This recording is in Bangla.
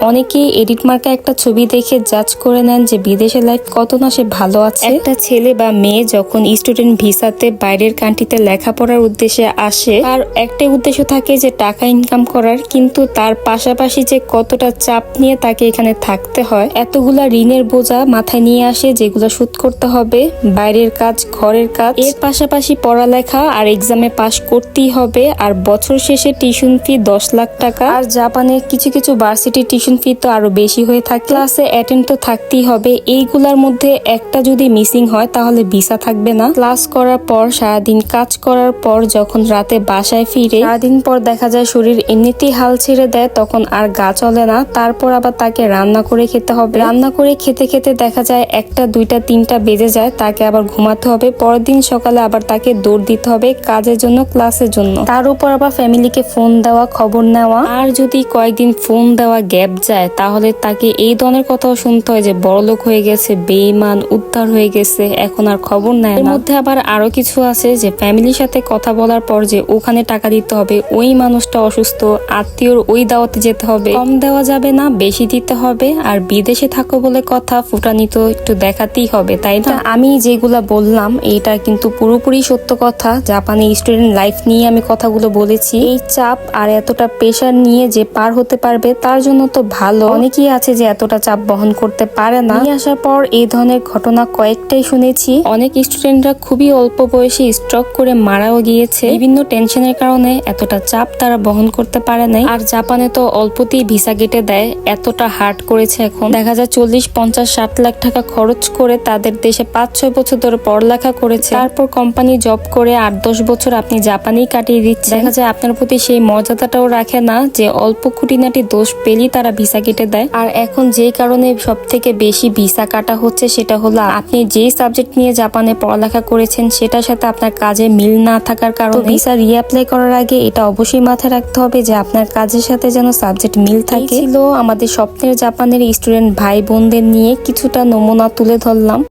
অনেকেই এডিট মার্কা একটা ছবি দেখে জাজ করে নেন যে বিদেশের লাইফ কত না সে ভালো আছে। একটা ছেলে বা মেয়ে যখন স্টুডেন্ট ভিসাতে বাইরের কান্ট্রিতে লেখাপড়ার উদ্দেশ্যে আসে, তার একটাই উদ্দেশ্য থাকে যে টাকা ইনকাম করার, কিন্তু তার পাশাপাশি যে কতটা চাপ নিয়ে তাকে এখানে থাকতে হয়, এতগুলা ঋণের বোঝা মাথায় নিয়ে আসে যেগুলো শোধ করতে হবে, বাইরের কাজ, ঘরের কাজ, এর পাশাপাশি পড়ালেখা আর এক্সামে পাশ করতেই হবে। আর বছর শেষে টিউশন ফি 10 লাখ টাকা। আর জাপানে কিছু কিছু ভার্সিটি টিউশন ফি তো আরো বেশি হয়ে থাকে। ক্লাসে অ্যাটেন্ড তো থাকতেই হবে। এইগুলার মধ্যে একটা যদি মিসিং হয় তাহলে ভিসা থাকবে না। ক্লাস করার পর সারাদিন কাজ করার পর যখন রাতে বাসায় ফিরে সারাদিন পর দেখা যায় শরীর এমনিতেই হাল ছেড়ে দেয়, তখন আর গা চলে না। তারপর আবার তাকে রান্না করে খেতে হবে। রান্না করে খেতে খেতে দেখা যায় 1টা 2টা 3টা বেজে যায়। তাকে আবার ঘুমাতে হবে। পরের দিন সকালে আবার তাকে দৌড় দিতে হবে কাজের জন্য, ক্লাসের জন্য। তার উপর আবার ফ্যামিলিকে ফোন দেওয়া, খবর নেওয়া। আর যদি কয়েকদিন ফোন দেওয়া গ্যাপ যায় তাহলে তাকে এই ধরনের কথাও শুনতে হয় যে বড়লোক হয়ে গেছে, বেঈমান, উদ্ধার হয়ে গেছে, এখন আর খবর নেয় না। এর মধ্যে আবার আরো কিছু আছে যে ফ্যামিলির সাথে কথা বলার পর যে ওখানে টাকা দিতে হবে, ওই মানুষটা অসুস্থ, আত্মীয়র ওই দাওয়াতে যেতে হবে, কম দেওয়া যাবে না, বেশি দিতে হবে। আর বিদেশে থাকো বলে কথা, ফুটানি তো একটু দেখাতেই হবে, তাই না? আমি যেগুলা বললাম এইটা কিন্তু পুরোপুরি সত্য কথা। জাপানি স্টুডেন্ট লাইফ নিয়ে আমি কথাগুলো বলেছি। এই চাপ আর এতটা প্রেশার নিয়ে যে পার হতে পারবে তার জন্য তো ভালো। অনেকেই আছে যে এতটা চাপ বহন করতে পারে না। নিয়ে আসার পর এই ধরনের ঘটনা কয়েকটাই শুনেছি। অনেক স্টুডেন্টরা খুবই অল্প বয়সে স্ট্রোক করে মারাও গিয়েছে। বিভিন্ন টেনশনের কারণে এতটা চাপ তারা বহন করতে পারে নাই। আর জাপানে তো অল্পতেই ভিসা কেটে দেয়, এতটা হার্ড করেছে। এখন দেখা যায় 40, 50, 60 লাখ টাকা খরচ করে তাদের দেশে 5-6 বছর ধরে পড়ালেখা করেছে, তারপর কোম্পানি জব করে 8-10 বছর আপনি জাপানেই কাটিয়ে দিচ্ছে। দেখা যায় আপনার প্রতি সেই মর্যাদাটাও রাখে না যে অল্প খুঁটিনাটি দোষ পেলেই তারা ভিসা কেটে দেয়। আর এখন যেই কারণে সব থেকে বেশি ভিসা কাটা হচ্ছে সেটা হলো আপনি যেই সাবজেক্ট নিয়ে জাপানে পড়ালেখা করেছেন সেটার সাথে আপনার কাজে মিল না থাকার কারণে ভিসা রিঅ্যাপ্লাই করার আগে এটা অবশ্যই মাথায় রাখতে হবে যে আপনার কাজের সাথে যেন সাবজেক্ট মিল থাকে। ছিল আমাদের স্বপ্নের জাপানের স্টুডেন্ট ভাই বোনদের নিয়ে কিছুটা নমুনা তুলে ধরলাম।